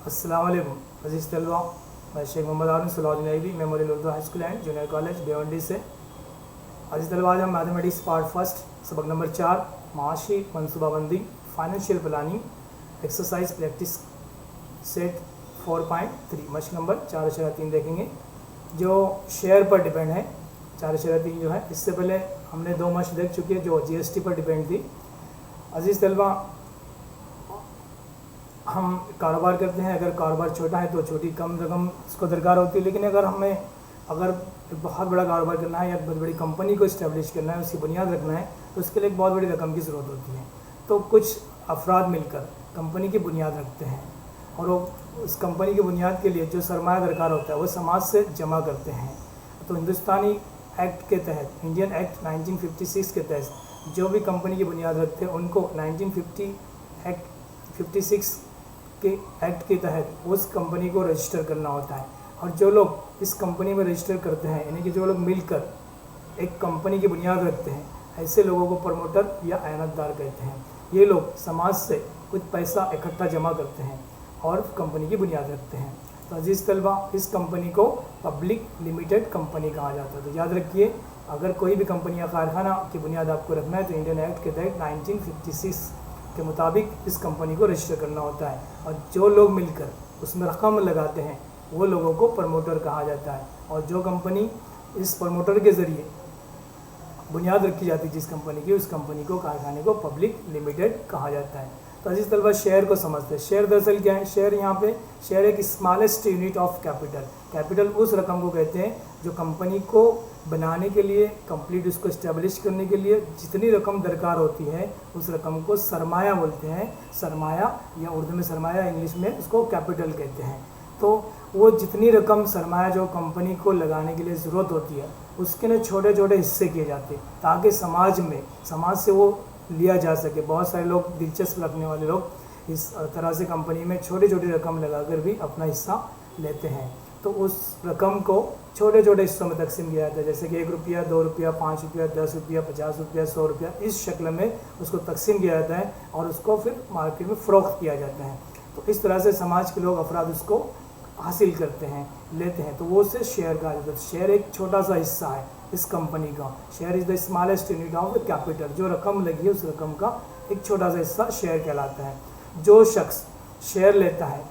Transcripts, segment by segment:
अस्सलाम वालेकुम अजीज़ तलबा, मैं Sheikh Mohammad Arif Salahuddin Ayyubi memorial Urdu high school and junior college Bhiwandi से। अजीज़ तलबा, आज हम मैथमेटिक्स पार्ट फर्स्ट सबक नंबर 4 माशी मनसूबाबंदी financial planning exercise practice set 4.3 मशक नंबर 4.3 देखेंगे जो शेयर पर डिपेंड है। 4.3 जो है, इससे पहले हमने 2 मशक देख चुके हैं जो जीएसटी पर डिपेंड थी। अजीज़ तलबा, हम कारोबार करते हैं, अगर कारोबार छोटा है तो छोटी कम रकम उसको दरकार होती है, लेकिन अगर बहुत बड़ा कारोबार करना है या बहुत बड़ी कंपनी को इस्टेब्लिश करना है, उसकी बुनियाद रखना है, तो उसके लिए एक बहुत बड़ी रकम की ज़रूरत होती है। तो कुछ अफराद मिलकर कंपनी की बुनियाद रखते हैं और वो उस कंपनी की बुनियाद के लिए जो सरमाया दरकार होता है वो समाज से जमा करते हैं। तो हिंदुस्तानी एक्ट के तहत, इंडियन एक्ट 1956 के तहत जो भी कंपनी की बुनियाद रखते हैं उनको 1956 के एक्ट के तहत उस कंपनी को रजिस्टर करना होता है। और जो लोग इस कंपनी में रजिस्टर करते हैं, यानी कि जो लोग मिलकर एक कंपनी की बुनियाद रखते हैं, ऐसे लोगों को प्रमोटर या ऐनतदार कहते हैं। ये लोग समाज से कुछ पैसा इकट्ठा जमा करते हैं और कंपनी की बुनियाद रखते हैं। तो अजीज़ तलबा, इस कंपनी को पब्लिक लिमिटेड कंपनी कहा जाता है। तो याद रखिए, अगर कोई भी कंपनी या कारखाना की बुनियाद आपको रखना है तो इंडियन एक्ट के तहत 1956 के मुताबिक इस कंपनी को रजिस्टर करना होता है। और जो लोग मिलकर उसमें रकम लगाते हैं वो लोगों को प्रमोटर कहा जाता है। और जो कंपनी इस प्रमोटर के ज़रिए बुनियाद रखी जाती है जिस कंपनी की, उस कंपनी को, कारखाने को पब्लिक लिमिटेड कहा जाता है। तो अजीज़ तलबा, शेयर को समझते हैं। शेयर दरअसल क्या है? शेयर यहाँ पे शेयर एक smallest unit of capital. Capital उस रकम को कहते हैं जो कंपनी को बनाने के लिए, कंप्लीट उसको इस्टेब्लिश करने के लिए जितनी रकम दरकार होती है उस रकम को सरमाया बोलते हैं। सरमाया, या उर्दू में सरमाया, इंग्लिश में उसको कैपिटल कहते हैं। तो वो जितनी रकम सरमाया जो कंपनी को लगाने के लिए ज़रूरत होती है उसके ना छोटे छोटे हिस्से किए जाते हैं ताकि समाज से वो लिया जा सके। बहुत सारे लोग, दिलचस्प रखने वाले लोग, इस तरह से कंपनी में छोटी छोटी रकम लगाकर भी अपना हिस्सा लेते हैं। तो उस रकम को छोटे छोटे हिस्सों में तकसीम किया जाता है, जैसे कि 1 रुपया, 2 रुपया, 5 रुपया, 10 रुपया, 50 रुपया, 100 रुपया, इस शक्ल में उसको तकसीम किया जाता है और उसको फिर मार्केट में फ़रोख्त किया जाता है। तो इस तरह से समाज के लोग, अफराद उसको हासिल करते हैं, लेते हैं, तो वो उससे शेयर कहा जाता है। शेयर एक छोटा सा हिस्सा है इस कंपनी का। Share is the smallest unit of the capital. जो रकम लगी है उस रकम का एक छोटा सा हिस्सा शेयर कहलाता है। जो शख्स शेयर लेता है,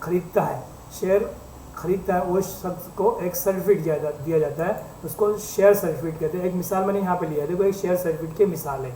शेयर खरीदता है, वो शख्स को एक सर्टिफिकेट दिया जाता है, उसको शेयर सर्टिफिकेट कहते हैं। एक मिसाल मैंने यहाँ पे लिया है, देखो, एक शेयर सर्टिफिकेट की मिसाल है।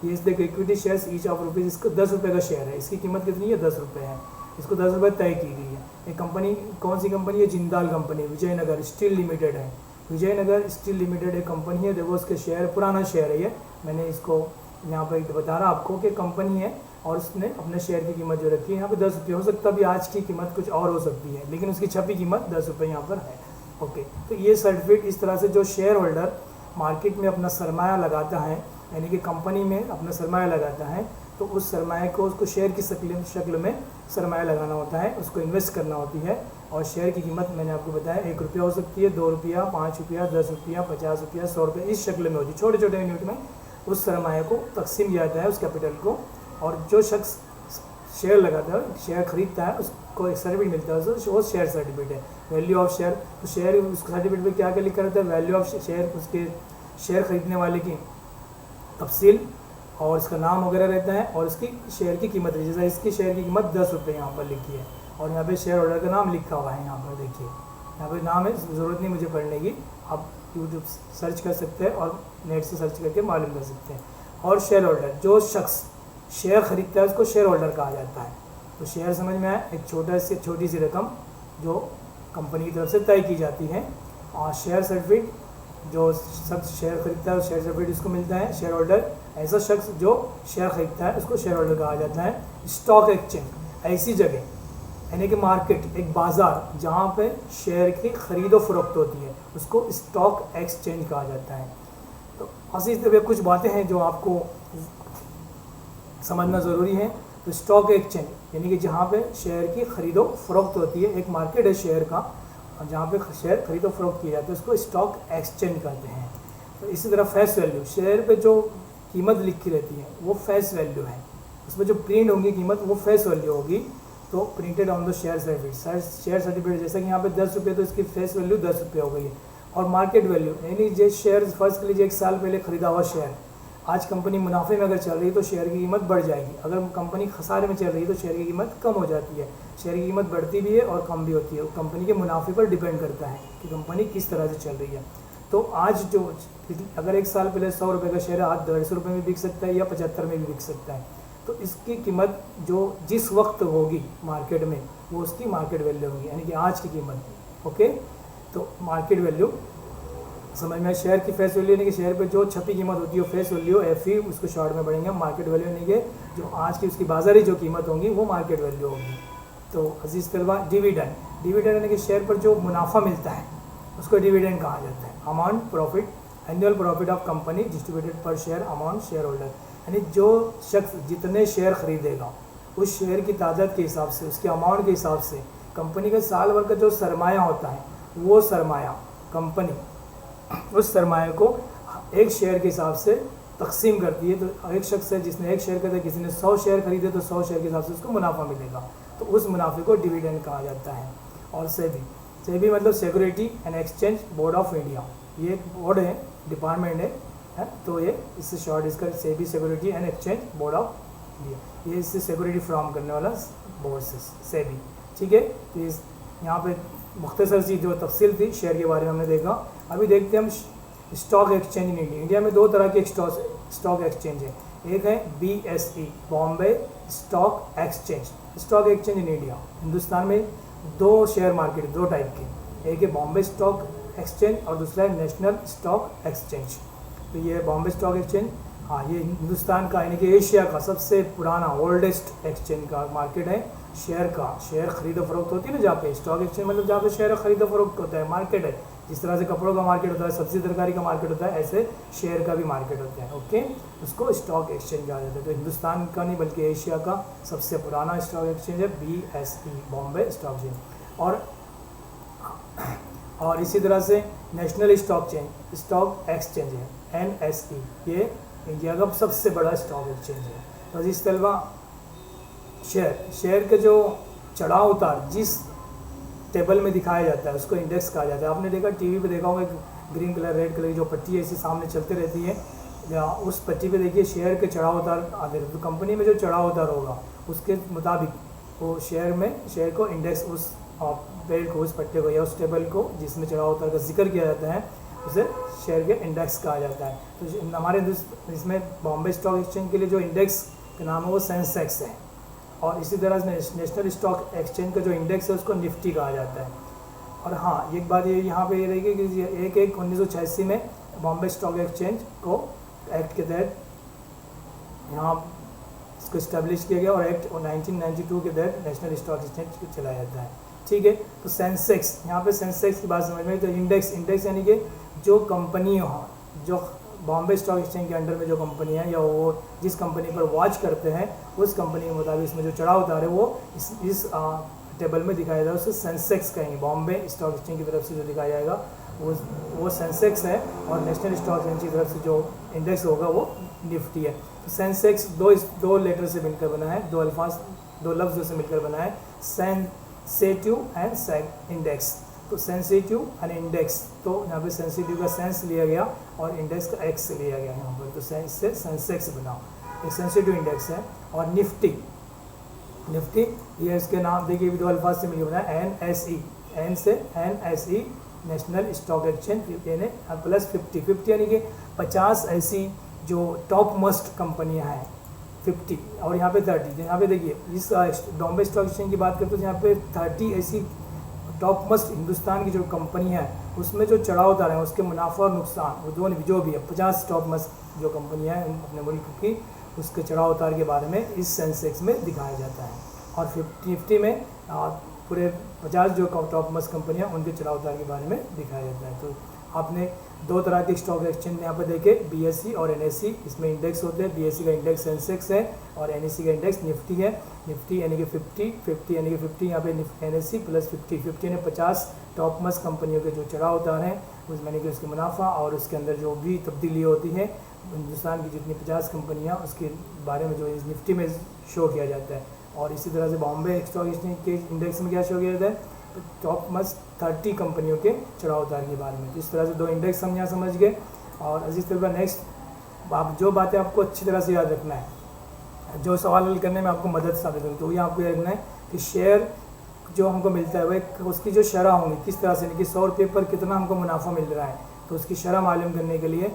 ये इस देखो, equity shares each of rupees, इसको 10 रुपये का शेयर है। इसकी कीमत कितनी है? 10 रुपये है। इसको 10 रुपये तय की गई है। एक कंपनी, कौन सी कंपनी है? Jindal company, Vijayanagar steel limited है। विजयनगर स्टील लिमिटेड एक कंपनी है। देखो, उसके शेयर, पुराना शेयर है ये, मैंने इसको यहाँ पर बता रहा आपको कि कंपनी है और उसने अपने शेयर की कीमत जो रखी है यहाँ पे 10 रुपये। हो सकता है अभी आज की कीमत कुछ और हो सकती है, लेकिन उसकी छपी कीमत 10 रुपये यहाँ पर है। ओके, तो ये सर्टिफिकेट इस तरह से जो शेयर होल्डर मार्केट में अपना सरमाया लगाता है, यानी कि कंपनी में अपना सरमाया लगाता है, तो उस सरमाए को उसको शेयर की शक्ल में सरमाया लगाना होता है, उसको इन्वेस्ट करना होती है। और शेयर की कीमत मैंने आपको बताया 1 रुपया हो सकती है, 2 रुपया, 5 रुपया, 10 रुपया, 50 रुपया, 100 रुपया, इस शक्ल में होती है। छोटे छोटे यूनिट में उस सरमाए को तकसीम किया जाता है, उस कैपिटल को। और जो शख्स शेयर लगाता है, शेयर खरीदता है, उसको एक सर्टिफिकेट मिलता है, वो शेयर सर्टिफिकेट है। वैल्यू ऑफ शेयर, तो शेयर उस सर्टिफिकेट में क्या क्या लिखा रहता है? वैल्यू ऑफ शेयर, उसके शेयर खरीदने वाले की तफसील और इसका नाम वगैरह रहता है, और इसकी शेयर की कीमत, जैसे इसकी शेयर की कीमत 10 रुपये यहाँ पर लिखी है और यहाँ पे शेयर होल्डर का नाम लिखा हुआ है। यहाँ पर देखिए, यहाँ पे नाम है, ज़रूरत नहीं मुझे पढ़ने की, आप यूट्यूब सर्च कर सकते हैं और नेट से सर्च करके मालूम कर सकते हैं। और शेयर होल्डर, जो शख्स शेयर खरीदता है उसको शेयर होल्डर कहा जाता है। तो शेयर समझ में आया, एक छोटी सी रकम जो कंपनी की तरफ से तय की जाती है। और शेयर सर्टिफिकेट, जो शख्स शेयर खरीदता है शेयर सर्टिफिकेट उसको मिलता है। शेयर होल्डर, ऐसा शख्स जो शेयर खरीदता है उसको शेयर होल्डर कहा जाता है। स्टॉक एक्सचेंज, ऐसी जगह, यानी कि मार्केट, एक बाज़ार जहाँ पे शेयर की ख़रीदो फरोख्त होती है, उसको स्टॉक एक्सचेंज कहा जाता है। तो इसी तरह कुछ बातें हैं जो आपको समझना ज़रूरी है। तो स्टॉक एक्सचेंज यानी कि जहाँ पे शेयर की ख़रीदो फरोख्त होती है, एक मार्केट है शेयर का, और जहाँ पे शेयर खरीदो फरोख्त किया जाता है उसको स्टॉक एक्सचेंज कहते हैं। तो इसी तरह फेस वैल्यू, शेयर पे जो कीमत लिखी रहती है वो फेस वैल्यू है, उसमें जो प्रिंट होंगी कीमत वो फेस वैल्यू होगी। तो printed on the share certificate, share certificate जैसे कि यहाँ पे 10 रुपये, तो इसकी फेस वैल्यू 10 रुपये हो गई है। और मार्केट वैल्यू यानी जो शेयर फर्स्ट के लिए 1 साल पहले खरीदा हुआ शेयर, आज कंपनी मुनाफे में अगर चल रही है तो शेयर की कीमत बढ़ जाएगी, अगर कंपनी खसारे में चल रही है तो शेयर की कीमत कम हो जाती है। शेयर की कीमत बढ़ती भी है और कम भी होती है, कंपनी के मुनाफे पर डिपेंड करता है कि कंपनी किस तरह से चल रही है। तो आज जो अगर 1 साल पहले 100 रुपये का शेयर है, आज 150 रुपये में बिक सकता है या 75 में भी बिक सकता है। तो इसकी कीमत जो जिस वक्त होगी मार्केट में वो उसकी मार्केट वैल्यू होगी, यानी कि आज की कीमत। ओके, तो मार्केट वैल्यू समझ में, शेयर की फेस वैल्यू यानी कि शेयर पे जो छपी कीमत होती है वो फेस वैल्यू एफई, उसको शॉर्ट में पढ़ेंगे। मार्केट वैल्यू यानी कि जो आज की उसकी बाजारी जो कीमत होगी वो मार्केट वैल्यू होगी। तो अजीज़ तलबा, डिविडेंड, डिविडेंड यानी कि शेयर पर जो मुनाफा मिलता है उसको डिविडेंड कहा जाता है। Amount profit, annual profit of company distributed पर शेयर अमाउंट शेयर होल्डर, यानी जो शख्स जितने शेयर खरीदेगा उस शेयर की तादाद के हिसाब से, उसके अमाउंट के हिसाब से कंपनी का साल भर का जो सरमाया होता है वो सरमाया कंपनी उस सरमाए को एक शेयर के हिसाब से तकसीम करती है। तो एक शख्स है जिसने 1 शेयर खरीदा, किसी ने 100 शेयर खरीदे तो 100 शेयर के हिसाब से उसको मुनाफा मिलेगा, तो उस मुनाफे को डिविडेंड कहा जाता है। और सेबी, सेबी मतलब security and exchange board of India, ये एक बोर्ड है, डिपार्टमेंट है, तो ये इससे शॉर्ट इसका SEBI, security and exchange board of India, ये इससे सिक्योरिटी फ्राहम करने वाला बोर्ड से सेबी। ठीक है, तो इस यहाँ पे मुख्तसर सी जो तफसील थी शेयर के बारे में हमने देखा। अभी देखते हैं हम stock exchange in India. India में 2 तरह के स्टॉक एक्सचेंज है, एक है BSE Bombay stock exchange, stock exchange in India. Hindustan में 2 शेयर मार्केट, 2 टाइप के, एक है बॉम्बे स्टॉक एक्सचेंज और दूसरा है नेशनल स्टॉक एक्सचेंज। तो ये बॉम्बे स्टॉक एक्सचेंज, हाँ, ये हिंदुस्तान का यानी कि एशिया का सबसे पुराना ओल्डेस्ट एक्सचेंज का मार्केट है। शेयर का, शेयर खरीदो फरोख्त होती है ना जहाँ पे, स्टॉक एक्सचेंज मतलब जहाँ पे शेयर खरीदो फरोख्त होता है, मार्केट है। जिस तरह से कपड़ों का मार्केट होता है, सब्जी तरकारी का मार्केट होता है, ऐसे शेयर का भी मार्केट होता है। ओके, उसको स्टॉक एक्सचेंज कहा जाता है। तो हिंदुस्तान का नहीं बल्कि एशिया का सबसे पुराना स्टॉक एक्सचेंज है BSE बॉम्बे स्टॉक एक्सचेंज। और इसी तरह से नेशनल स्टॉक एक्सचेंज है NSE, ये इंडिया का सबसे बड़ा स्टॉक एक्सचेंज है। तो इस तलबा शेयर के जो चढ़ाव उतार जिस टेबल में दिखाया जाता है उसको इंडेक्स कहा जाता है। आपने देखा टीवी पे देखा होगा, ग्रीन कलर रेड कलर की जो पट्टी है इसी सामने चलती रहती है, या उस पट्टी पे देखिए शेयर के चढ़ाव उतार आते रहते। तो कंपनी में जो चढ़ाव उतार होगा उसके मुताबिक वो शेयर को इंडेक्स, उस पेड़ को, उस पट्टे को या उस टेबल को जिसमें चढ़ाव उतार का जिक्र किया जाता है उसे शेयर के इंडेक्स कहा जाता है। तो हमारे इसमें बॉम्बे स्टॉक एक्सचेंज के लिए जो इंडेक्स का नाम है वो सेंसेक्स है, और इसी तरह से नेशनल स्टॉक एक्सचेंज का जो इंडेक्स है उसको निफ्टी कहा जाता है। और हाँ, एक बात ये यहाँ पे ये रहेगी कि 1/1/1986 में बॉम्बे स्टॉक एक्सचेंज को एक्ट के तहत यहाँ इसको इस्टेब्लिश किया गया, और एक्ट 1992 के तहत नेशनल स्टॉक एक्सचेंज चलाया जाता है। ठीक है, तो सेंसेक्स, यहाँ पे सेंसेक्स की बात समझ में, तो इंडेक्स यानी कि जो कंपनी हो, जो बॉम्बे स्टॉक एक्सचेंज के अंडर में जो कंपनी है या वो जिस कंपनी पर वॉच करते हैं उस कंपनी के मुताबिक इसमें जो चढ़ाव उतार है वो इस टेबल में दिखाया जाएगा, उसे सेंसेक्स कहेंगे। बॉम्बे स्टॉक एक्सचेंज की तरफ से जो दिखाया जाएगा वो सेंसेक्स है, और नेशनल स्टॉक एक्सचेंज की तरफ से जो इंडेक्स होगा वो निफ्टी है। तो सेंसेक्स दो लेटर से मिलकर बना है, 2 लफ्ज़ों से मिलकर बना है, सेंसिटिव एंड सेग इंडेक्स। तो सेंसिटिव एंड इंडेक्स, तो यहाँ पे सेंसिटिव का सेंस लिया गया और इंडेक्स का एक्स लिया गया यहाँ पर, तो इससे सेंसेक्स बना, एक सेंसिटिव इंडेक्स है। और निफ्टी ये इसके नाम देखिए 2 अल्फाज से मिलकर बना है, NSE, एन से NSE नेशनल स्टॉक एक्सचेंज यानी प्लस 50 यानी कि 50 ऐसी जो टॉप मोस्ट कंपनियाँ हैं 50, और यहाँ पे 30। यहाँ पे देखिए इस बॉम्बे स्टॉक एक्सचेंज की बात करते हैं तो यहाँ पे 30 ऐसी टॉप मोस्ट हिंदुस्तान की जो कंपनी है उसमें जो चढ़ाव उतार है उसके मुनाफा और नुकसान, वो जो भी है 50 टॉप मोस्ट जो कंपनियाँ हैं अपने मुल्क की, उसके चढ़ाव उतार के बारे में इस सेंसेक्स में दिखाया जाता है। और 50 में पूरे 50 जो टॉप मोस्ट कंपनियाँ उनके चढ़ाव उतार के बारे में दिखाया जाता है। तो आपने 2 तरह के स्टॉक एक्सचेंज यहाँ पर देखे, BSE और NSE, इसमें इंडेक्स होते हैं। BSE का इंडेक्स सेंसेक्स है और NSE का इंडेक्स निफ्टी है। निफ्टी यानी कि 50 यानी कि 50 यहाँ पे NSE प्लस 50 यानी 50 टॉप मोस्ट कंपनियों के जो चढ़ाव उतार हैं उसमें यानी कि उसके मुनाफा और उसके अंदर जो भी तब्दीली होती है हिंदुस्तान की जितनी 50 कंपनियाँ उसके बारे में जो इस निफ्टी में शो किया जाता है। और इसी तरह से बॉम्बे स्टॉक एक्सचेंज के इंडेक्स में क्या शो किया जाता है, तो टॉप मस्ट 30 कंपनियों के चढ़ाव उतार के बारे में। तो इस तरह से 2 इंडेक्स हम यहाँ समझ गए। और इसी तरह नेक्स्ट आप जो बातें आपको अच्छी तरह से याद रखना है, जो सवाल हल करने में आपको मदद साबित होगी, तो ये आपको याद रखना है कि शेयर जो हमको मिलता है वह उसकी जो शरह होंगी किस तरह से, कि 100 रुपये पर कितना हमको मुनाफा मिल रहा है, तो उसकी शरह मालूम करने के लिए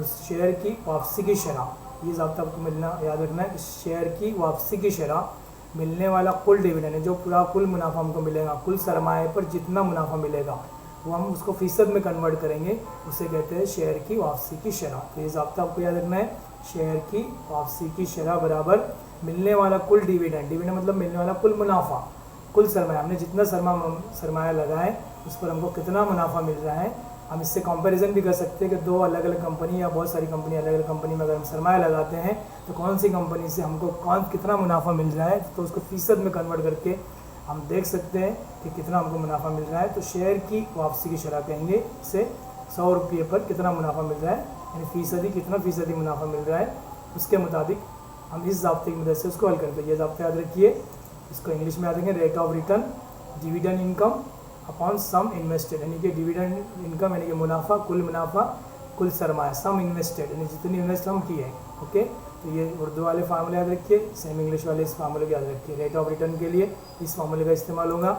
शेयर की वापसी की शरह, ये ज़ाब्ता आपको मिलना याद रखना है कि शेयर की वापसी की शरह, मिलने वाला कुल डिविडेंड है, जो पूरा कुल मुनाफा हमको मिलेगा, कुल सरमाए पर जितना मुनाफा मिलेगा वो हम उसको फ़ीसद में कन्वर्ट करेंगे, उसे कहते हैं शेयर की वापसी की शरह। तो ये ज़ाब्ता आपको याद रखना है, शेयर की वापसी की शरह बराबर मिलने वाला कुल डिविडेंड, डिविडेंड मतलब मिलने वाला कुल मुनाफा, कुल सरमाया, हमने जितना सरमाया लगाए उस पर हमको कितना मुनाफा मिल रहा है। हम इससे कंपैरिजन भी कर सकते हैं कि 2 अलग अलग कंपनी या बहुत सारी कंपनी अलग अलग कंपनी में अगर हम सरमाया लगाते हैं तो कौन सी कंपनी से हमको कितना मुनाफा मिल रहा है, तो उसको फ़ीसद में कन्वर्ट करके हम देख सकते हैं कि कितना हमको मुनाफा मिल रहा है। तो शेयर की वापसी की शरह कहेंगे इसे, 100 रुपये पर कितना मुनाफा मिल रहा है, यानी फ़ीसदी कितना फ़ीसदी मुनाफा मिल रहा है, उसके मुताबिक हम इस ज़ाब्ते की मदद से उसको हल करते हैं। ये ज़ाब्ता याद रखिए, इसको इंग्लिश में याद रखेंगे, rate of return dividend income upon sum invested, यानी कि डिविडेंड इनकम यानी कि मुनाफा, कुल सरमाया, सम इन्वेस्टेड यानी जितनी इन्वेस्ट हम किए। ओके, तो ये उर्दू वाले फार्मूले याद रखिए, सेम इंग्लिश वाले इस फार्मूले को याद रखिए। रेट ऑफ रिटर्न के लिए इस फार्मूले का इस्तेमाल होगा।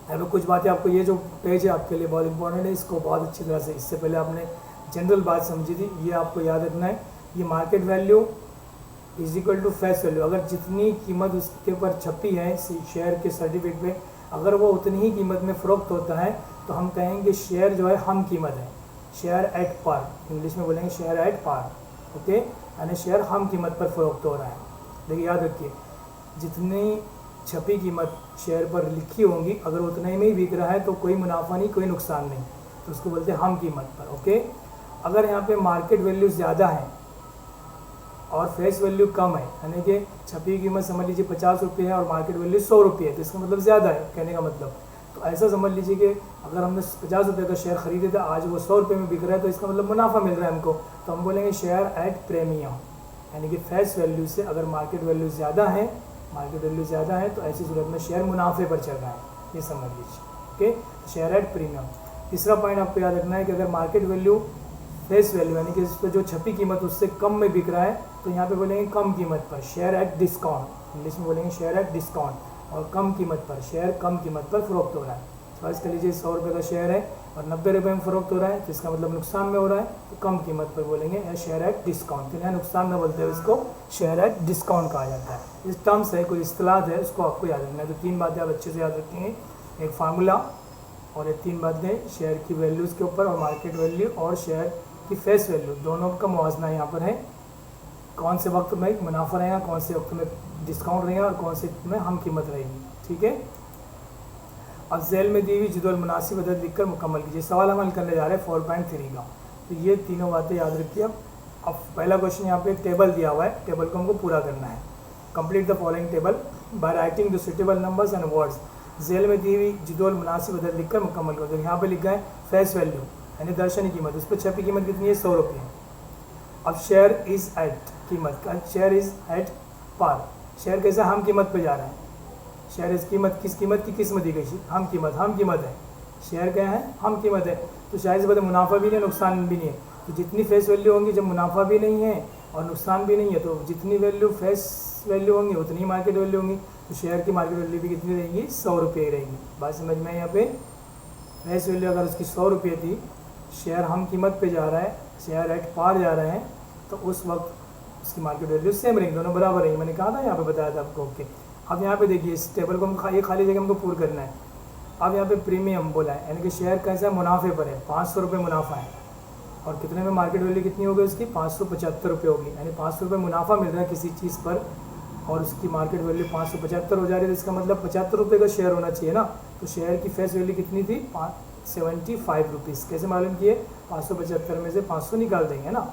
अब कुछ बातें आपको, ये जो पेज है आपके लिए बहुत इंपॉर्टेंट है, इसको बहुत अच्छी तरह से, इससे पहले आपने जनरल बात समझी थी, ये आपको याद रखना है। ये market value is equal to face value, अगर जितनी कीमत उसके ऊपर छपी है शेयर के सर्टिफिकेट पे, अगर वो उतनी ही कीमत में फ़रोख्त होता है तो हम कहेंगे शेयर जो है हम कीमत है, शेयर एट पार, इंग्लिश में बोलेंगे शेयर एट पार। ओके, यानी शेयर हम कीमत पर फ़रोख्त हो रहा है। देखिए याद रखिए, जितनी छपी कीमत शेयर पर लिखी होंगी अगर उतने में ही बिक रहा है तो कोई मुनाफा नहीं, कोई नुकसान नहीं, तो उसको बोलते हैं हम कीमत पर। ओके, अगर यहाँ पे मार्केट वैल्यू ज़्यादा है और फेस वैल्यू कम है, यानी कि छपी कीमत समझ लीजिए 50 रुपये है और मार्केट वैल्यू 100 रुपये है, तो इसका मतलब ज़्यादा है कहने का मतलब। तो ऐसा समझ लीजिए कि अगर हमने 50 रुपये का शेयर खरीदे था, आज वो 100 रुपये में बिक रहा है, तो इसका मतलब मुनाफा मिल रहा है हमको, तो हम बोलेंगे शेयर एट प्रीमियम, यानी कि फेस वैल्यू से अगर मार्केट वैल्यू ज़्यादा है तो ऐसी सूरत में शेयर मुनाफे पर चल रहा है, ये समझ लीजिए। Okay, share at premium. तीसरा पॉइंट आपको याद रखना है कि अगर मार्केट वैल्यू फेस वैल्यू यानी कि इस पर जो छपी कीमत उससे कम में बिक रहा है तो यहाँ पे बोलेंगे कम कीमत पर, शेयर एट डिस्काउंट, इंग्लिश में बोलेंगे शेयर एट डिस्काउंट, और कम कीमत पर, शेयर कम कीमत पर फ़रोख्त हो रहा है। फर्ज कर लीजिए 100 रुपये का शेयर है और 90 रुपये में फ़रोख्त हो रहा है, तो इसका मतलब नुकसान में हो रहा है, तो कम कीमत पर बोलेंगे या शेयर एट डिस्काउंट। तो यहाँ नुकसान में बोलते हैं, इसको शेयर एट डिस्काउंट कहा जाता है। इस टर्म्स है, कोई इस्तिलाह है, उसको आपको याद रखना है। तो 3 बातें आप अच्छे से याद रखेंगे, एक फार्मूला और ये 3 बातें शेयर की वैल्यूज़ के ऊपर, और मार्केट वैल्यू और शेयर की फेस वैल्यू, दोनों का मुवाजना यहाँ पर है। कौन से वक्त में मुनाफा रहेगा, कौन से वक्त में डिस्काउंट रहेगा और कौन से में हम कीमत रहेगी। ठीक है, अब झेल में दी हुई जदवल मुनासिब अदद लिखकर मुकम्मल कीजिए। सवाल हम हल करने जा रहे हैं 4.3 का, तो ये तीनों बातें याद रखिए। अब पहला क्वेश्चन यहाँ पे टेबल दिया हुआ है, टेबल को हमको पूरा करना है। Complete the following table by writing the suitable numbers and words. झेल में दी हुई जदवल मुनासिब अदद लिखकर मुकम्मल करो। तो यहाँ पे लिखा है फेस वैल्यू यानी दर्शनी कीमत, उस पर छपी कीमत कितनी है, 100 रुपये। अब शेयर इज़ एट कीमत का, share is at par, share कैसा हम कीमत पे जा रहा है, शेयर इस कीमत किस कीमत की किस्म दी गई, हम कीमत है, शेयर क्या है, हम कीमत है। तो शायद से बात मुनाफा भी नहीं नुकसान भी नहीं है, तो जितनी फेस वैल्यू होंगी, जब मुनाफा भी नहीं है और नुकसान भी नहीं है, तो जितनी वैल्यू फेस वैल्यू होंगी उतनी मार्केट वैल्यू होंगी, तो शेयर की मार्केट वैल्यू भी कितनी रहेगी, 100 रुपये ही रहेगी। बात समझ में यहाँ पे, फेस वैल्यू अगर उसकी 100 रुपये थी, शेयर हम कीमत पे जा रहा है, शेयर एट पार जा रहे हैं, तो उस वक्त उसकी मार्केट वैल्यू सेम रहेंगी, दोनों बराबर रहेंगी। मैंने कहा था यहाँ पे, बताया था आपको। ओके, अब यहाँ पे देखिए इस टेबल को हम ये खाली जगह हमको पूरा करना है। अब यहाँ पे प्रीमियम बोला है, यानी कि शेयर कैसा है, मुनाफे पर है, 500 रुपये मुनाफा है, और कितने में मार्केट वैल्यू कितनी होगी उसकी, 575 रुपये होगी, यानी 500 रुपये मुनाफा मिल रहा है किसी चीज़ पर और उसकी मार्केट वैल्यू 575 हो जा रही है, तो इसका मतलब 75 रुपये का शेयर होना चाहिए ना। तो शेयर की फेस वैल्यू कितनी थी, 75 रुपीज़। कैसे मालूम किए, 575 में से 500 निकाल देंगे ना,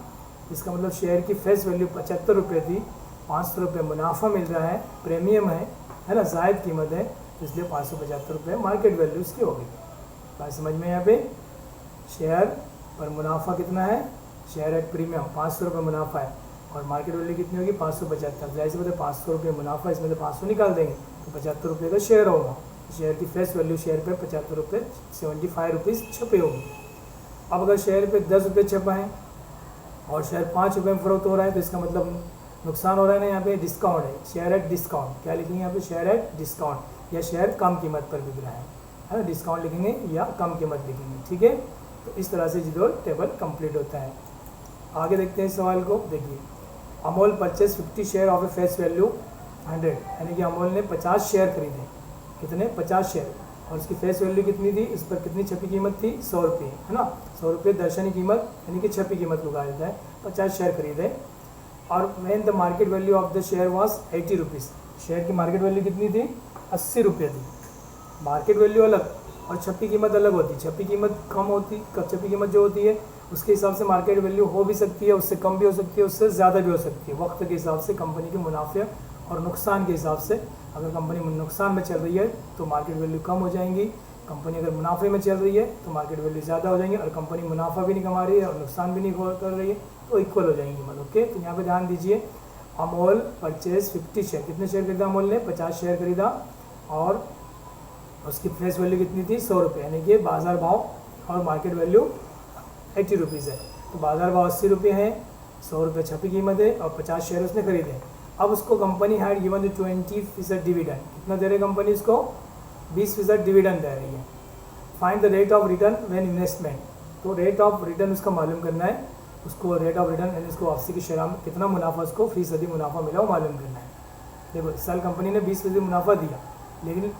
इसका मतलब शेयर की फेस वैल्यू 75 रुपये थी, 500 रुपये मुनाफा मिल रहा है, प्रीमियम है ना, ज़ायद कीमत है, तो इसलिए 575 रुपये मार्केट वैल्यू इसकी होगी। बात समझ में यहाँ पे, शेयर पर मुनाफा कितना है, शेयर एट प्रीमियम 500 रुपये मुनाफा है, और मार्केट वैल्यू कितनी होगी 575। जाहिर सी बात है 500 रुपये मुनाफा, इसमें से 500 निकाल देंगे तो 75 रुपये का शेयर होगा। शेयर की फेस वैल्यू शेयर पे 75 रुपये 75 रुपीज़ छपे होंगे। अब अगर शेयर पे 10 रुपये छपा है और शेयर 5 रुपये में फ़रोख्त हो रहा है तो इसका मतलब नुकसान हो रहा है ना। यहाँ पे डिस्काउंट है, शेयर एट डिस्काउंट, क्या लिखेंगे यहाँ पे शेयर एट डिस्काउंट, या शेयर कम कीमत पर बिक रहा है ना, डिस्काउंट लिखेंगे या कम कीमत लिखेंगे। ठीक है, तो इस तरह से जो टेबल कंप्लीट होता है। आगे देखते हैं इस सवाल को। देखिए, Amol purchase 50 share of A face value 100, यानी कि अमोल ने 50 शेयर खरीदे। कितने? 50 शेयर, और उसकी फेस वैल्यू कितनी थी, इस पर कितनी छपी कीमत थी 100 रुपये, है ना। 100 रुपये दर्शनी कीमत यानी कि छपी कीमत को कहा जाता है। 50 शेयर खरीदे और when the market value of the share was 80 rupees, share की मार्केट वैल्यू कितनी थी 80 रुपये थी। मार्केट वैल्यू अलग और छपी कीमत अलग होती है। छपी कीमत कम होती, छपी कीमत जो होती है उसके हिसाब से मार्केट वैल्यू हो भी सकती है, उससे कम भी हो सकती है, उससे ज़्यादा भी हो सकती है, वक्त के हिसाब से, कंपनी के मुनाफे और नुकसान के हिसाब से। अगर कंपनी नुकसान में चल रही है तो मार्केट वैल्यू कम हो जाएंगी, कंपनी अगर मुनाफे में चल रही है तो मार्केट वैल्यू ज़्यादा हो जाएंगी, और कंपनी मुनाफा भी नहीं कमा रही है और नुकसान भी नहीं कर रही है तो इक्वल हो जाएंगी कीमत। ओके, तो यहाँ पे ध्यान दीजिए, अमोल परचेज 50 शेयर, कितने शेयर खरीदा अमोल ने? 50 शेयर खरीदा, और उसकी फेस वैल्यू कितनी थी 100 रुपये, यानी कि बाज़ार भाव और मार्केट वैल्यू 80 रुपीज़ है। तो बाज़ार भाव 80 रुपये है, 100 रुपये छपी कीमत है और 50 शेयर उसने खरीदे। अब उसको कंपनी हैड गिवन 20% डिविडेंड, कितना दे रही है कंपनी इसको? 20% डिविडेंड दे रही है। Find the rate of return when investment, तो रेट ऑफ रिटर्न उसका मालूम करना है, उसको रेट ऑफ रिटर्न यानी उसको वापसी की शरह में कितना मुनाफा, उसको फ़ीसदी मुनाफा मिला वो मालूम करना है। देखो, इस साल कंपनी ने 20% मुनाफा दिया, लेकिन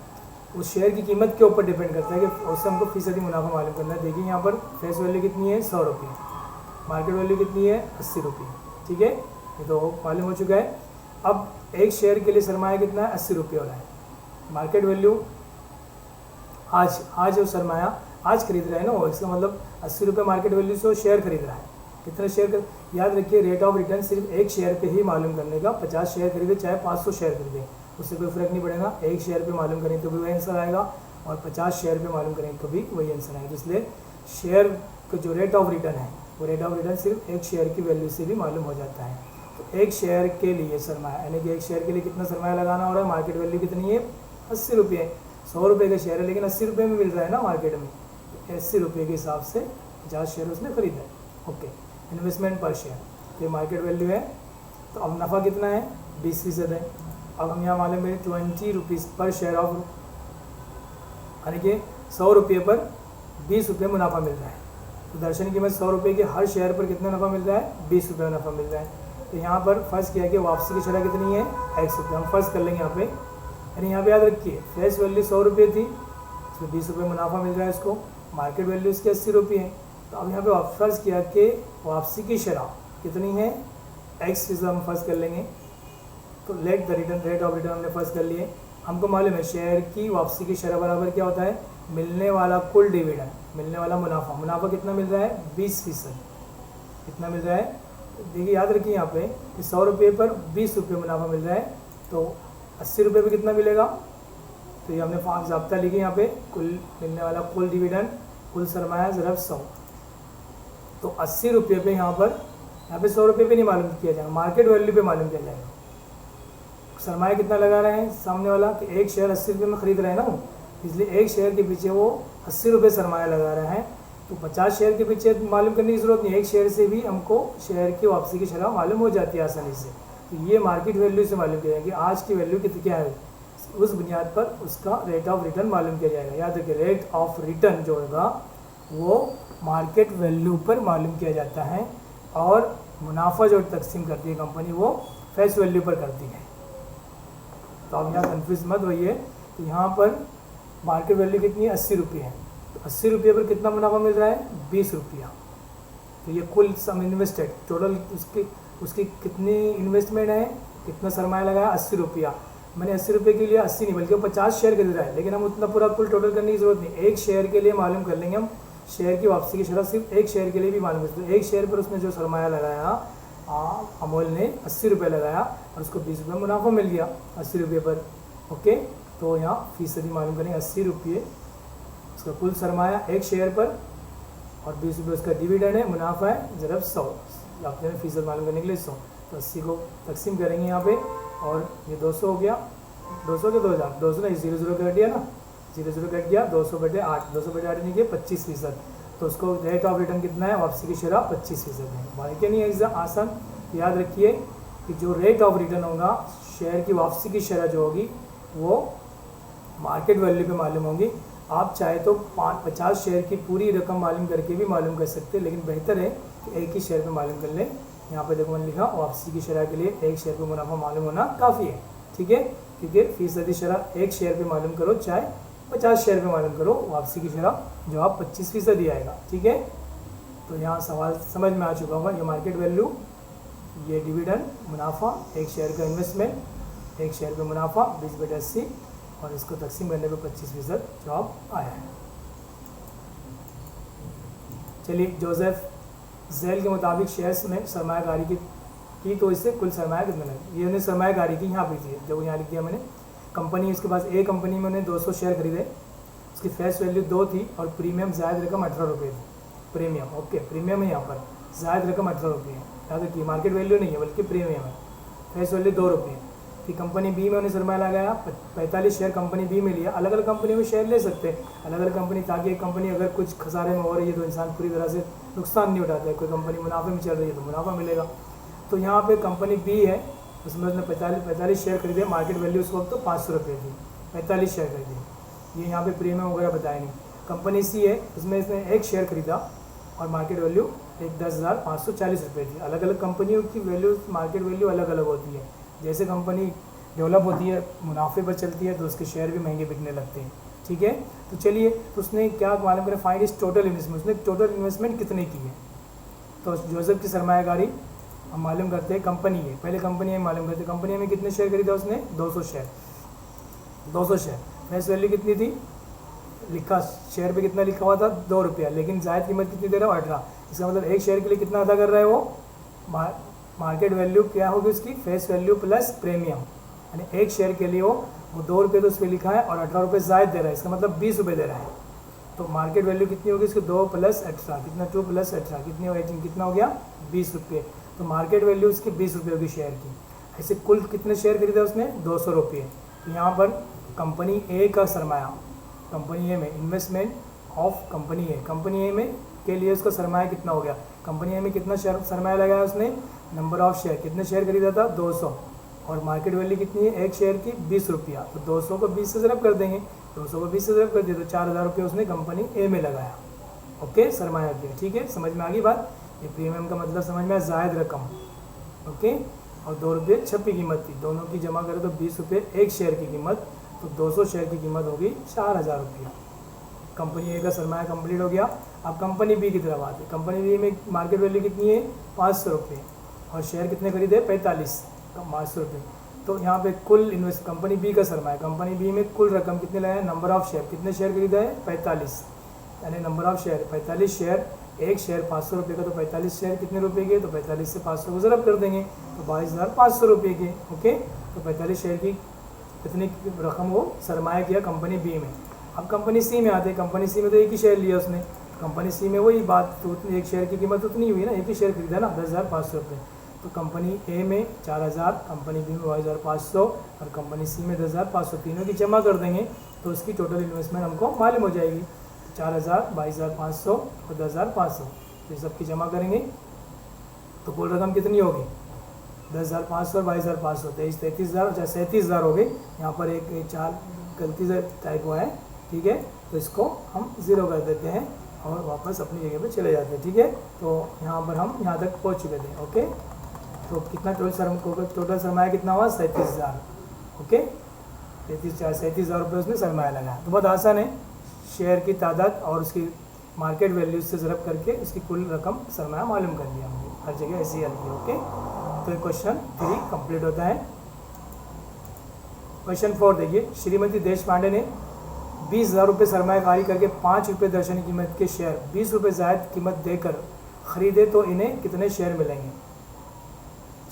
उस शेयर की कीमत के ऊपर डिपेंड करता है कि उससे हमको फ़ीसदी मुनाफा मालूम करना है। देखिए यहाँ पर फेस वैल्यू कितनी है 100 रुपये, मार्केट वैल्यू कितनी है 80 रुपये। ठीक है, ये तो मालूम हो चुका है। अब एक शेयर के लिए सरमाया कितना है 80 रुपये हो रहा है। मार्केट वैल्यू आज जो सरमाया आज खरीद रहा है ना वो, इसका मतलब 80 रुपये मार्केट वैल्यू से वो शेयर खरीद रहा है। कितने शेयर याद रखिए, रेट ऑफ रिटर्न सिर्फ एक शेयर पे ही मालूम करने का। 50 शेयर खरीदे चाहे 500 शेयर खरीदे, उससे कोई फ़र्क नहीं पड़ेगा। एक शेयर पे मालूम करें तो भी वही आंसर आएगा, और 50 शेयर पे मालूम करें तो भी वही आंसर आएगा। इसलिए शेयर का जो रेट ऑफ रिटर्न है वो रेट ऑफ रिटर्न सिर्फ एक शेयर की वैल्यू से भी मालूम हो जाता है। तो एक शेयर के लिए सरमाया, यानी कि एक शेयर के लिए कितना सरमाया लगाना हो रहा है, मार्केट वैल्यू कितनी है 80 रुपये। 100 रुपये का शेयर है लेकिन 80 रुपये में मिल रहा है ना मार्केट में, 80 रुपये के हिसाब से 50 शेयर उसने खरीदा है। ओके, इन्वेस्टमेंट पर शेयर, तो ये मार्केट वैल्यू है। तो अब नफ़ा कितना है 20% है। अब हम यहाँ मालूम है 20 रुपीज़ पर शेयर ऑफ, यानी कि 100 रुपये पर 20 रुपये मुनाफा मिल रहा है। तो दर्शन कीमत 100 रुपये के हर शेयर पर कितना नफ़ा मिल रहा है 20 रुपये नफ़ा मिल रहा है। तो यहाँ पर फर्ज किया कि वापसी की शरह कितनी है 100 रुपये, हम फर्ज कर लेंगे यहाँ पे। यानी यहाँ पे याद रखिए फेस वैल्यू 100 रुपये थी, इसमें 20 रुपये मुनाफा मिल रहा है इसको, मार्केट वैल्यू इसकी 80 रुपये है। तो अब यहाँ पे फर्ज किया कि वापसी की शरह कितनी है x हम फर्ज कर लेंगे। तो let the return, rate of return हमने फर्ज कर लिए। हमको मालूम है शेयर की वापसी की शरह बराबर क्या होता है, मिलने वाला कुल डिविडेंड, मिलने वाला मुनाफा। मुनाफा कितना मिल रहा है 20%, कितना मिल रहा है देखिए याद रखिए यहाँ पे 100 रुपये पर 20 रुपये मुनाफा मिल रहा है, तो 80 रुपये पर कितना मिलेगा। तो ये हमने 5 ज़ाब्ता लिखे यहाँ पे, कुल मिलने वाला कुल डिविडेंड कुल सरमाया ज़रब 100। तो 80 रुपये पे यहाँ पे 100 रुपये पे नहीं मालूम किया जाएगा, मार्केट वैल्यू पे मालूम किया जाएगा। सरमाया कितना लगा रहे हैं सामने वाला कि एक शेयर 80 रुपये में ख़रीद रहे हैं ना वो, इसलिए एक शेयर के पीछे वो 80 रुपये सरमाया लगा रहे हैं। तो 50 शेयर के पीछे मालूम करने की ज़रूरत नहीं, एक शेयर से भी हमको शेयर की वापसी की शरह मालूम हो जाती है आसानी से। तो ये मार्केट वैल्यू से मालूम किया जाएगा कि आज की वैल्यू कितनी क्या है, उस बुनियाद पर उसका रेट ऑफ रिटर्न मालूम किया जाएगा। याद रखिए रेट ऑफ रिटर्न जो होगा वो मार्केट वैल्यू पर मालूम किया जाता है, और मुनाफा जो तकसीम करती है कंपनी वो फेस वैल्यू पर करती है। तो आप यहाँ कन्फ्यूज मत होइए। तो यहाँ पर मार्केट वैल्यू कितनी है 80 रुपये है, तो 80 रुपये पर कितना मुनाफा मिल रहा है 20 रुपया। तो ये कुल सम इन्वेस्टेड टोटल उसकी कितनी इन्वेस्टमेंट है, कितना सरमाया लगाया 80 रुपया। मैंने 80 रुपये के लिए 80 नहीं बल्कि 50 शेयर खरीद रहा है, लेकिन हम उतना पूरा कुल टोटल करने की जरूरत नहीं, एक शेयर के लिए मालूम कर लेंगे हम। शेयर की वापसी की शरह सिर्फ एक शेयर के लिए भी मालूम कर, एक शेयर पर उसने जो सरमाया लगाया अमोल ने 80 रुपये लगाया और उसको 20 रुपये मुनाफा मिल गया 80 रुपये पर। ओके, तो यहाँ फीसदी मालूम करेंगे 80 रुपये उसका कुल सरमाया एक शेयर पर, और 20 रुपये उसका डिविडेंड है, मुनाफा है ज़रब 100, आपने फीसद मालूम करने के लिए 100। तो 80 को तकसीम करेंगे यहाँ पे, और ये 200 हो गया, 200 के 2000, 200 नहीं, 0 कट दिया ना, 0 कट गया, 200/8, 200/8 नहीं किया 25%, तो उसको रेट ऑफ रिटर्न कितना है, वापसी की शरह 25% है। बाकी नहीं है आसान, याद रखिए कि जो रेट ऑफ रिटर्न होगा, शेयर की वापसी की शरह जो होगी वो मार्केट वैल्यू पे मालूम होगी। आप चाहे तो 50 शेयर की पूरी रकम मालूम करके भी मालूम कर सकते हैं, लेकिन बेहतर है कि एक ही शेयर पे मालूम कर लें। यहाँ पे देखो मैंने लिखा वापसी की शरह के लिए एक शेयर पे मुनाफा मालूम होना काफ़ी है, ठीक है, क्योंकि फीसदी शरह एक शेयर पे मालूम करो चाहे 50 शेयर पे मालूम करो, वापसी की शरह जवाब 25% आएगा, ठीक है। तो यहाँ सवाल समझ में आ चुका होगा, ये मार्केट वैल्यू, ये डिविडेंड मुनाफा, एक शेयर का इन्वेस्टमेंट, एक शेयर पे मुनाफा 20/80, और इसको तकसीम करने पे 25% जवाब आया है। चलिए, जोसेफ जेल के मुताबिक शेयर्स में सरमायाकारी की तो इससे कुल सरमाया कितना लगे, ये उन्हें सरमायाकारी की यहाँ पे थी, जब यहाँ लिख दिया मैंने। कंपनी, उसके पास ए कंपनी में उन्हें 200 शेयर खरीदे, उसकी फेस वैल्यू 2 थी और प्रीमियम जायद रकम 18 रुपये थी। प्रीमियम, ओके, प्रीमियम है यहाँ पर, जायद रकम 18 रुपये है, याद रखिए मार्केट वैल्यू नहीं है बल्कि प्रीमियम है। फेस वैल्यू 2 रुपये। फिर कंपनी बी में उन्हें सरमाया लगाया, 45 शेयर कंपनी बी में लिया। अलग अलग कंपनी में शेयर ले सकते हैं, अलग अलग कंपनी, ताकि एक कंपनी अगर कुछ खसारे में हो रही है तो इंसान पूरी तरह से नुकसान नहीं उठाता है, कोई कंपनी मुनाफे में चल रही है तो मुनाफा मिलेगा। तो यहाँ पे कंपनी बी है, उसमें उसने 45 शेयर खरीदे, मार्केट वैल्यू उस वक्त तो 500 रुपये थी, 45 शेयर खरीदे, ये यहाँ पे प्रीमियम वगैरह बताया नहीं। कंपनी सी है, उसमें इसने एक शेयर खरीदा और मार्केट वैल्यू 10,540 रुपये थी। अलग अलग कंपनियों की वैल्यू, मार्केट वैल्यू अलग अलग होती है, जैसे कंपनी डेवलप होती है, मुनाफे पर चलती है, तो उसके शेयर भी महंगे बिकने लगते हैं, ठीक है। तो चलिए, उसने क्या मालूम करें, फाइंड इस टोटल इन्वेस्टमेंट, उसने टोटल इन्वेस्टमेंट कितने की है। तो जोसेफ की सरमायाकारी हम मालूम करते हैं, कंपनी है, पहले कंपनी में मालूम करते हैं, कंपनी में कितने शेयर खरीदा उसने, 200 शेयर, 200 शेयर। फेस वैल्यू कितनी थी, लिखा शेयर पे कितना लिखा हुआ था, 2 रुपया, लेकिन जायद कीमत कितनी दे रहा है, 18। इसका मतलब एक शेयर के लिए कितना अदा कर रहा है वो, मार्केट वैल्यू क्या होगी उसकी, फेस वैल्यू प्लस प्रीमियम, यानी एक शेयर के लिए वो 2 रुपये तो उस पर लिखा है और 18 रुपये जायद दे रहा है, इसका मतलब 20 रुपये दे रहा है। तो मार्केट वैल्यू कितनी होगी इसकी, 2 + 18, कितना, 2 + 18 कितनी, 18, कितना हो गया, 20 रुपये। तो मार्केट वैल्यू उसकी 20 रुपये होगी शेयर की। ऐसे कुल कितने शेयर खरीदे उसने, 200 रुपये। तो यहाँ पर कंपनी ए का सरमाया, कंपनी ए में investment of company A, company A में के लिए उसका सरमाया कितना हो गया, कंपनी ए में कितना शेयर सरमाया लगाया उसने, नंबर ऑफ शेयर, कितने शेयर खरीदा था, 200, और मार्केट वैल्यू कितनी है एक शेयर की, 20 रुपया। तो 200 को 20 से ज़रब कर देंगे, 200 को 20 से ज़रब कर दिए तो 4000 रुपये उसने कंपनी ए में लगाया, ओके, सरमाया किया, ठीक है, समझ में आ गई बात। ये प्रीमियम का मतलब समझ में आया, जायद रकम, ओके, और 2 रुपये छपी कीमत थी, दोनों की जमा करें तो 20 रुपये एक शेयर की कीमत, तो 200 शेयर की कीमत होगी 4000 रुपया। कंपनी ए का सरमाया कंप्लीट हो गया। अब कंपनी बी की तरफ आते हैं। कंपनी बी में मार्केट वैल्यू कितनी है, 500 रुपये, और शेयर कितने खरीदे, 45, 500 रुपये। तो यहाँ पे कुल इन्वेस्ट, कंपनी बी का सरमाया, कंपनी बी में कुल रकम कितने लगाए, नंबर ऑफ शेयर, कितने शेयर खरीदा है, 45, यानी नंबर ऑफ शेयर 45 शेयर, एक शेयर 500 रुपये का, तो 45 शेयर कितने रुपये के, तो 45 से 500 को ज़रब कर देंगे तो 22,500 रुपये के, ओके। तो 45 शेयर की कितनी रकम वो सरमाया किया कंपनी बी में। अब कंपनी सी में आते हैं, कंपनी सी में तो एक ही शेयर लिया उसने, कंपनी सी में वही बात, तो एक शेयर की कीमत उतनी हुई ना, एक ही शेयर खरीदा ना, 10,500 रुपये। तो कंपनी ए में 4000, कंपनी बी में 22,500 और कंपनी सी में 10,500, तीनों की जमा कर देंगे तो उसकी टोटल इन्वेस्टमेंट हमको मालूम हो जाएगी, 4000, 22,500 और 10,500। तो ये सब की जमा करेंगे तो कुल रकम कितनी होगी, 10,500 और 22,500, 33,000, 37,000 हो गई। यहाँ पर एक 4 गलती से टाइप हुआ है, ठीक है, तो इसको हम 0 कर देते हैं और वापस अपनी जगह पे चले जाते हैं, ठीक है। तो यहाँ पर हम यहाँ तक पहुँच चुके थे, ओके। तो कितना टोटल सरमाया कितना हुआ, 37,000, ओके, 37,000 रुपये उसने सरमाया लगाया। तो बहुत आसान है, शेयर की तादाद और उसकी मार्केट वैल्यू से ज़रब करके उसकी कुल रकम सरमाया मालूम कर लिया हमने, हर जगह ऐसे ही हल किया, ओके। तो ये क्वेश्चन 3 कंप्लीट होता है। क्वेश्चन 4 देखिए, श्रीमती देशपांडे ने 20,000 रुपये सरमायाकारी करके 5 रुपये दर्शनी कीमत के शेयर 20 रुपये जायद कीमत देकर खरीदे तो इन्हें कितने शेयर मिलेंगे।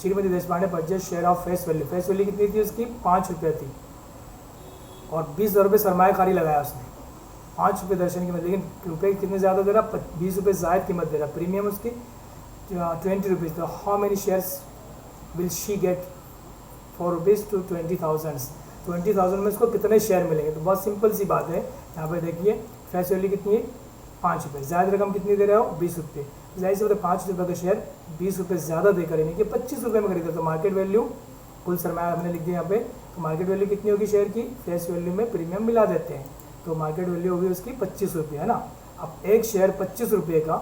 Shrimati Deshpande purchase share of face value, face value कितनी थी उसकी, 5 रुपये थी, और 20,000 रुपये सरमायाकारी लगाया उसने, 5 रुपये दर्शनी कीमत, लेकिन रुपये कितने ज़्यादा दे रहा, 20 रुपये जायद कीमत दे रहा, प्रीमियम उसकी 20 रुपीज़। तो how many shares will she get ₹4 to 20,000 में उसको कितने शेयर मिलेंगे। तो बहुत सिंपल सी बात है, यहाँ पे देखिए फेस वैल्यू कितनी है ₹5, ज़्यादा रकम कितनी दे रहे हो ₹20, जाहिर सी बात है ₹5 का शेयर ₹20 ज़्यादा देकर यानी कि ₹25 में खरीदा। तो मार्केट वैल्यू कुल सरमाया हमने लिख दिया यहाँ पे, तो मार्केट वैल्यू कितनी होगी शेयर की, फेस वैल्यू में प्रीमियम मिला देते हैं, तो मार्केट वैल्यू होगी उसकी ₹25 है ना। अब एक शेयर ₹25 का,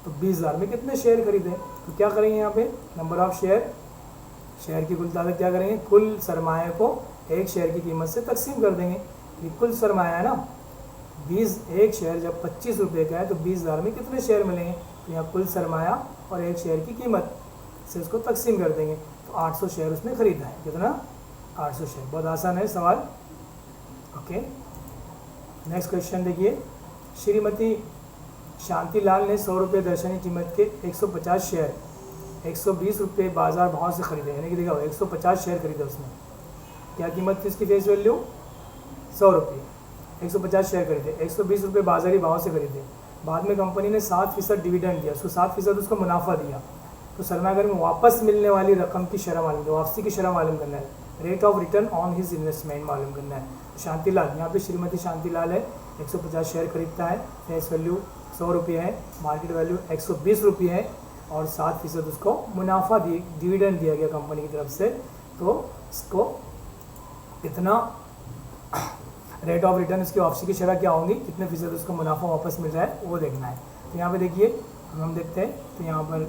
तो 20,000 में कितने शेयर खरीदे। तो क्या करेंगे यहाँ पे, नंबर ऑफ शेयर की कुल तादाद क्या करेंगे, कुल सरमाया को एक शेयर की कीमत से तकसीम कर देंगे। ये कुल सरमाया है ना, 20 एक शेयर जब ₹25 का है तो 20,000 में कितने शेयर मिलेंगे। तो यहाँ कुल सरमाया और एक शेयर की कीमत से उसको तकसीम कर देंगे, तो 800 शेयर उसने खरीदा है। कितना, 800 शेयर। बहुत आसान है सवाल। ओके, नेक्स्ट क्वेश्चन देखिए, श्रीमती शांतिलाल ने ₹100 दर्शनी कीमत के 150 शेयर ₹120 बाजार भाव से खरीदे, यानी कि देखा 150 शेयर खरीदे उसने। क्या कीमत थी उसकी फेस वैल्यू, ₹100, 150 शेयर खरीदे, ₹120 बाजारी भाव से खरीदे। बाद में कंपनी ने 7% डिविडेंड दिया, उसको 7% उसको मुनाफा दिया। तो सरमायागर में वापस मिलने वाली रकम की शरह मालूम, वापसी की शरह मालूम करना है, rate of return on his investment मालूम करना है। शांतिलाल, यहाँ पे श्रीमती शांतिलाल है, 150 शेयर खरीदता है, फेस वैल्यू ₹100 है, मार्केट वैल्यू ₹120 है और 7% उसको मुनाफा दिए, डिविडेंड दिया गया कंपनी की तरफ से। तो इसको कितना रेट ऑफ रिटर्न, इसकी वापसी की शरह क्या होंगी, कितने फीसद उसको मुनाफा वापस मिल रहा है वो देखना है। तो यहाँ पे देखिए हम देखते हैं, तो यहाँ पर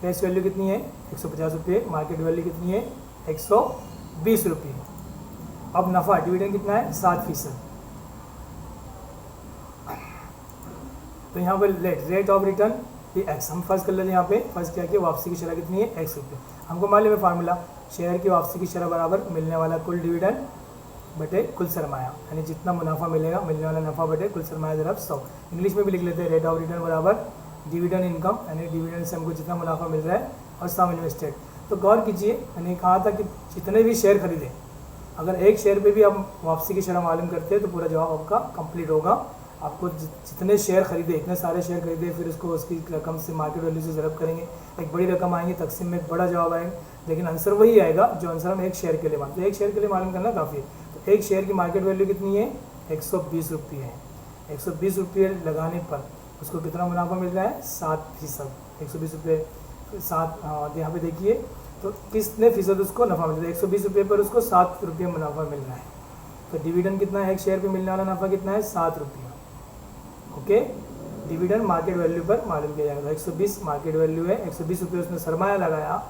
फेस वैल्यू कितनी है, ₹150, मार्केट वैल्यू कितनी है, ₹120। अब नफ़ा डिविडेंड कितना है, 7%। तो यहाँ पर रेट ऑफ रिटर्न ये एक्स, हम फर्स्ट कर लेते हैं। यहाँ पे फर्स्ट क्या किया, वापसी की शरह कितनी है, ₹1। हमको मालूम है फार्मूला, शेयर की वापसी की शरह बराबर मिलने वाला कुल डिविडेंड बटे कुल सरमाया, यानी जितना मुनाफा मिलेगा, मिलने वाला नफ़ा बटे कुल सरमाया ज़रा 100। इंग्लिश में भी लिख लेते हैं, रेट ऑफ रिटर्न बराबर डिविडेंड इनकम, यानी डिविडेंड से हमको जितना मुनाफा मिल रहा है और सम इन्वेस्टेड। तो गौर कीजिए, मैंने कहा था कि जितने भी शेयर खरीदे, अगर एक शेयर पे भी आप वापसी की शरह मालूम करते हैं तो पूरा जवाब आपका कंप्लीट होगा। आपको जितने शेयर खरीदे, इतने सारे शेयर खरीदे, फिर उसको उसकी रकम से मार्केट वैल्यू से ज़रब करेंगे, एक बड़ी रकम आएंगी, तकसीम में एक बड़ा जवाब आएगा, लेकिन आंसर वही आएगा जो आंसर हम एक शेयर के लिए मालूम। तो एक शेयर के लिए मालूम करना काफ़ी है। तो एक शेयर की मार्केट वैल्यू कितनी है, ₹120 है। ₹120 लगाने पर उसको कितना मुनाफा मिल रहा है, 7%। ₹120 7, यहाँ पे देखिए, तो कितने फीसद उसको नफ़ा मिल रहा है, ₹120 पर उसको ₹7 मुनाफा मिल रहा है। तो डिविडेंड कितना है, एक शेयर पे मिलने वाला नफ़ा कितना है, ₹7। ओके, डिविडेंड मार्केट वैल्यू पर मालूम किया जाएगा। 120 मार्केट वैल्यू है, ₹120 उसने सरमाया लगाया,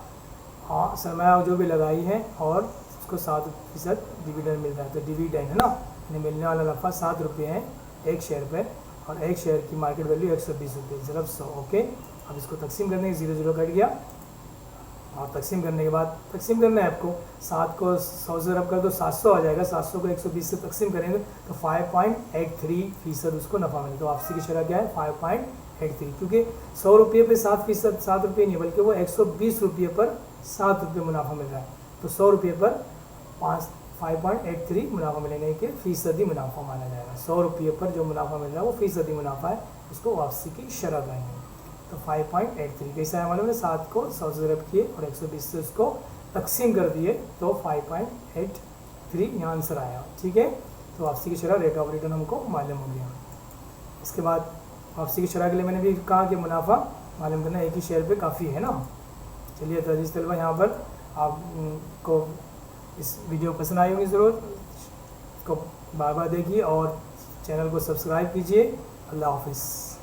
हाँ सरमाया जो भी लगाई है, और उसको 7% डिविडेंड मिल रहा है। तो डिविडेंड है ना, यानी मिलने वाला नफ़ा ₹7 है एक शेयर पर, और एक शेयर की मार्केट वैल्यू ₹120 ज़रब 100। ओके, अब इसको तकसीम करने के 0 कट गया, और तकसीम करने के बाद तकसीम करना है आपको, 7 को 100 से रब कर दो, 700 आ जाएगा, 700 को 120 से तकसीम करेंगे तो 5.83% उसको नफ़ा मिले। तो वापसी की शरह क्या है, 5.83, क्योंकि ₹100 पे 7%, ₹7 नहीं बल्कि वो ₹120 पर ₹7 मुनाफा मिल रहा है। तो ₹100 पर 5.83 मुनाफा मिलेगा, कि फ़ीसदी मुनाफा माना जाएगा। ₹100 पर जो मुनाफा मिल रहा है वो फ़ीसदी मुनाफा है, उसको वापसी की शरह कहेंगे। तो 5.83 कैसा है मालूम है, 7 को 100 से रब किए और 120 से उसको तकसीम कर दिए, तो 5.83 यहाँ आंसर आया। ठीक है, तो वापसी की शरह रेट ऑफ रिटर्न हमको मालूम हो गया। इसके बाद वापसी की शरह के लिए मैंने भी कहा कि मुनाफा मालूम करना एक ही शेयर पे काफ़ी है ना। चलिए तो अजीज़ तलबा, यहाँ पर आपको इस वीडियो पसंद आई होगी ज़रूर, इसको बार बार देखिए और चैनल को सब्सक्राइब कीजिए। अल्लाह हाफिज़।